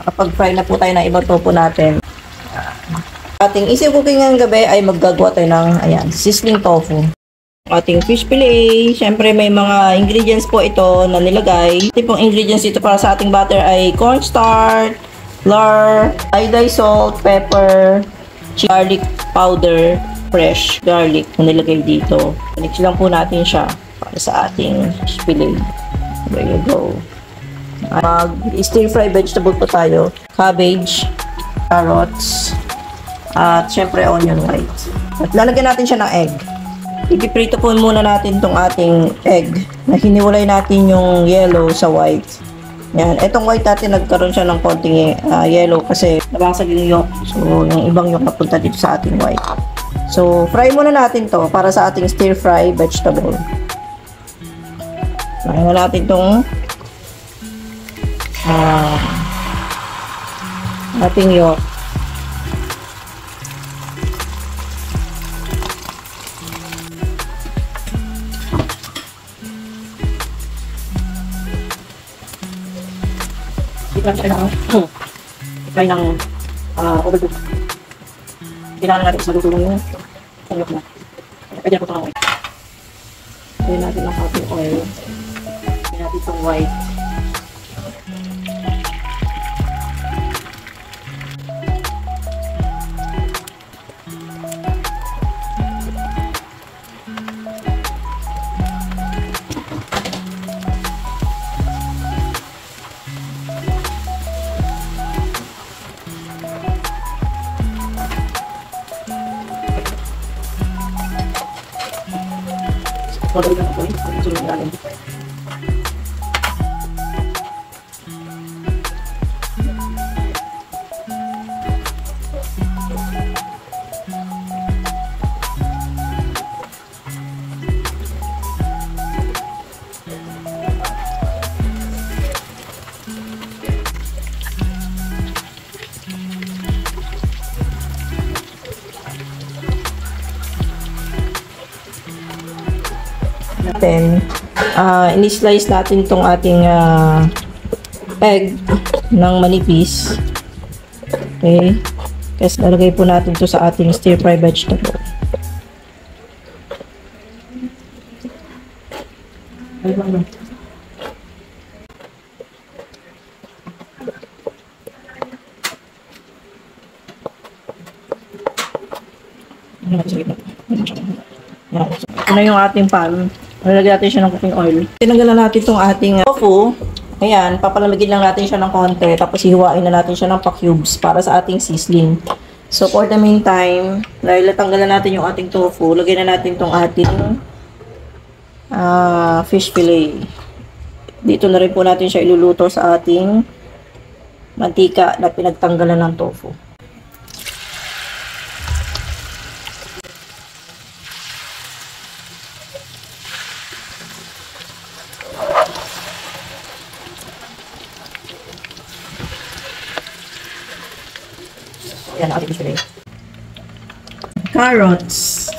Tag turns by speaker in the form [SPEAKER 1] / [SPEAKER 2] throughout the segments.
[SPEAKER 1] Kapag fry na po tayo ng ibang tofu natin. Ating easy cooking ngayong gabi ay maggagawa tayo ng, ayan, sizzling tofu. Ating fish fillet, syempre may mga ingredients po ito na nilagay. Ito pong ingredients dito para sa ating butter ay cornstarch, flour, iodized salt, pepper, garlic powder, fresh garlic na nilagay dito. Mix lang po natin siya para sa ating fish fillet. There you go. Mag-stir fry vegetable po tayo. Cabbage, carrots, at syempre onion white. At lalagyan natin siya ng egg. Ipiprito po muna natin tong ating egg na hiniwalay natin yung yellow sa white. Yan. Itong white natin nagkaroon siya ng konting yellow kasi nabasag yung yolk. So, yung ibang yolk napunta dito sa ating white. So, fry muna natin to para sa ating stir fry vegetable. Fry na natin tong ating yolk. Try ng overcook. Kailangan natin magutulong yung yolk na. Pwede na po ito ng oil. Pwede natin ng ating oil. Pwede natin itong white. Follow lang po yun. Sunod natin. Natin, ini-slice natin itong ating egg ng manipis. Okay. Kasi lalagay po natin ito sa ating stir fry vegetable. Ito na yung ating pan. Lalagyan natin siya ng cooking oil. Tinanggalan natin itong ating tofu. Ayan, papalamigin lang natin siya ng konti. Tapos hihiwain na natin siya ng pa-cubes para sa ating sizzling. So, for the meantime, dahil natanggalan natin yung ating tofu, lagyan na natin itong ating fish fillet. Dito na rin po natin siya iluluto sa ating mantika na pinagtanggalan ng tofu. Yan ang ating fish fillet. Carrots.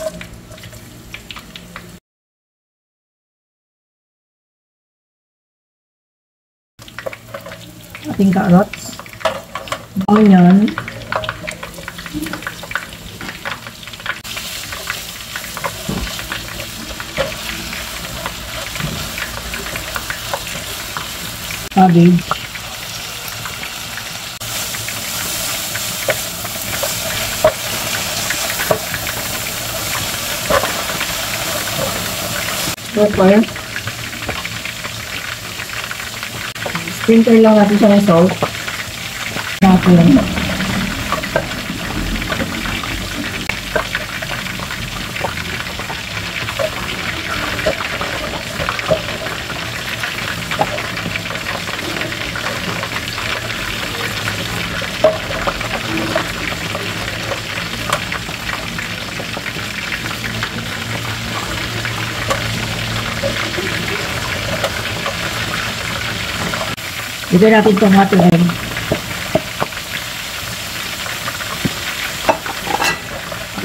[SPEAKER 1] Ating carrots. Onion. Cabbage. Pepper. Sprinkle lang natin siya ng salt. Natin. Ito natin itong ating egg.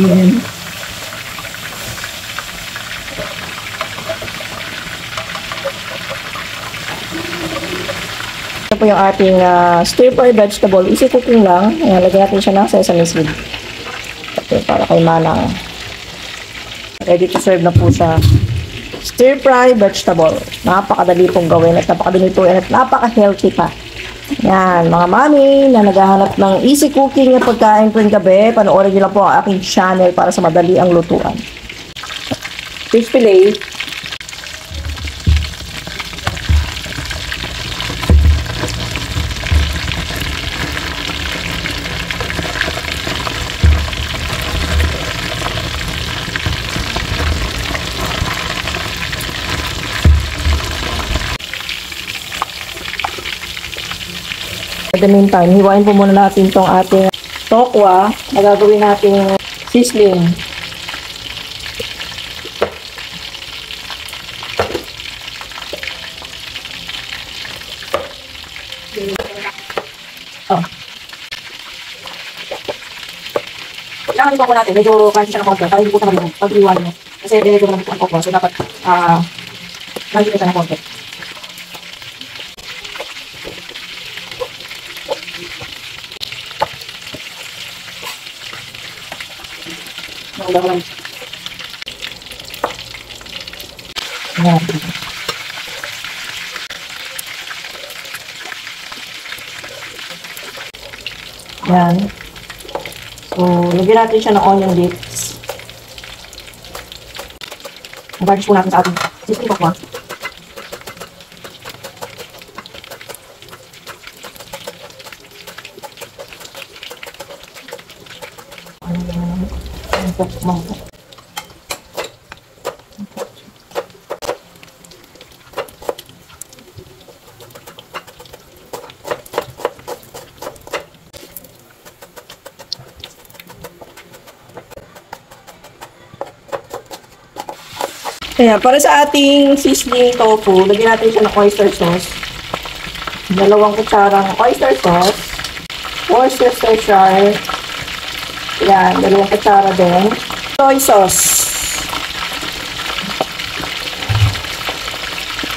[SPEAKER 1] Ayan. po yung ating stir-fry vegetable. Easy cooking lang. Ayan, lagyan natin siya ng sesame seed. Okay, para kay Manang. Ready to serve na po siya. Stir-fry vegetable. Napakadali pong gawin at napakadali po at napaka-healthy pa. Yan, mga mami na naghahanap ng easy cooking na pagkain tuwing gabi, panoorin niyo lang po ang aking channel para sa madali ang lutuan. Fish fillet. At the meantime, hiwain po muna natin itong ating tokwa na gagawin natin sizzling. Oh. Kailangan po natin, medyo kansi siya ng konti, para hindi po sa malibong pag-iwan nyo. Kasi medyo naman po ang tokwa, so dapat kansi siya ng konti. Ayan. Ayan. So, lagyan natin siya ng onion bits. Mag-garnish po natin sa ating sisig tokwa. Kaya, para sa ating sizzling tofu, lagyan natin siya ng oyster sauce. 2 kutsarang oyster sauce. Worcestershire. Yan, 2 kutsara din. Soy sauce.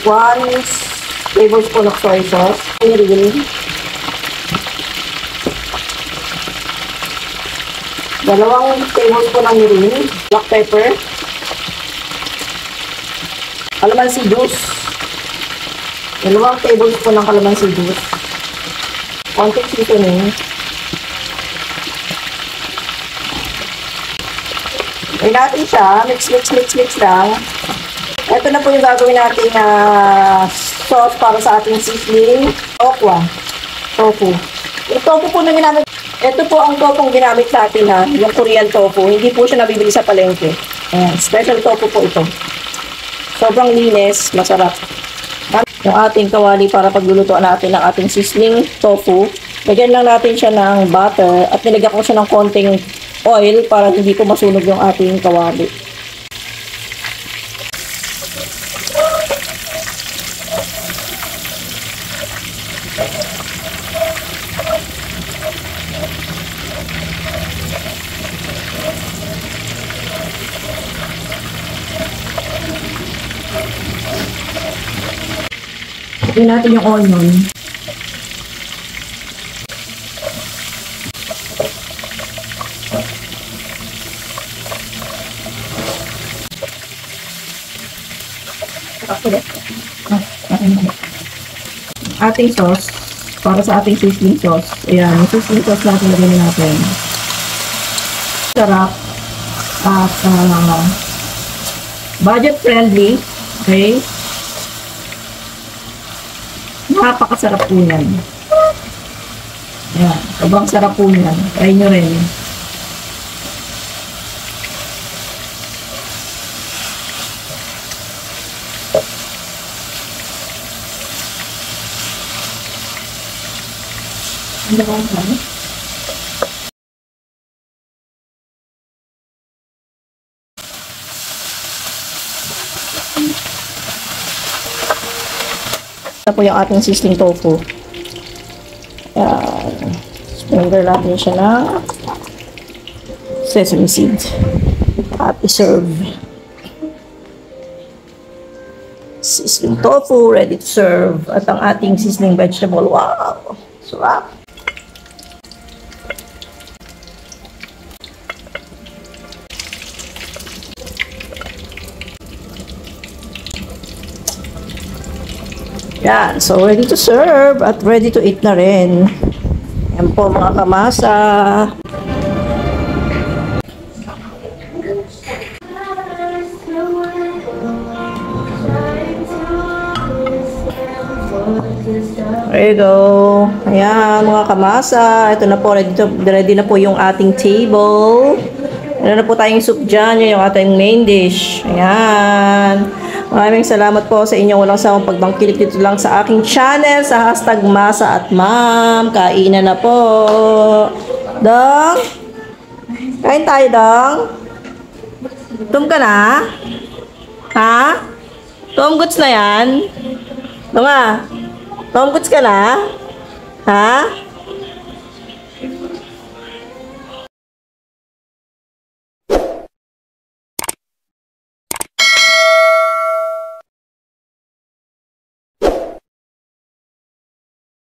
[SPEAKER 1] 1 tablespoon of soy sauce. Mirin. 2 tablespoon ng mirin. Black pepper. Kalamansi juice. 2 tablespoon ng kalamansi juice. Konting seasoning. Ay natin siya. Mix lang. Ito na po yung gagawin natin na sauce para sa ating sizzling tokwa. Tofu. Yung tofu po na ginamit. Ito po ang tofu ginamit natin ha. Yung Korean tofu. Hindi po siya nabibili sa palengke. Ayan. Special tofu po ito. Sobrang linis, masarap. Yung ating kawali para paglulutuan natin ng ating sizzling tofu. Lagyan lang natin siya ng butter at nilagyan ko siya ng konting oil para hindi po masunog yung ating kawali. Lagyan natin yung onion. Ating sauce para sa ating sizzling sauce. Ayan, yung sizzling sauce natin lagyan natin. Sarap at budget friendly. Okay? Napakasarap po yan. Ayan, sobrang sarap po yan. Try nyo rin. Ano ba ang kami? Ito po yung ating sizzling tofu. Sprinkle natin siya ng sesame seed. At iserve. Sizzling tofu, ready to serve. At ang ating sizzling vegetable. Wow! Sarap! Yan. So, ready to serve at ready to eat na rin. Yan po mga kamasa. There you go. Ayan, mga kamasa. Ito na po, ready na po yung ating table. Ano na po tayong soup dyan. Yun yung ating main dish. Ayan. Maraming salamat po sa inyong walang sawang pagbangkilik dito lang sa aking channel sa hashtag Masa at Ma'am. Kainan na po. Dong? Kain tayo, Dong? Tum ka na? Ha? Tom goods na yan? Dong ah? Tom goods ka na? Ha?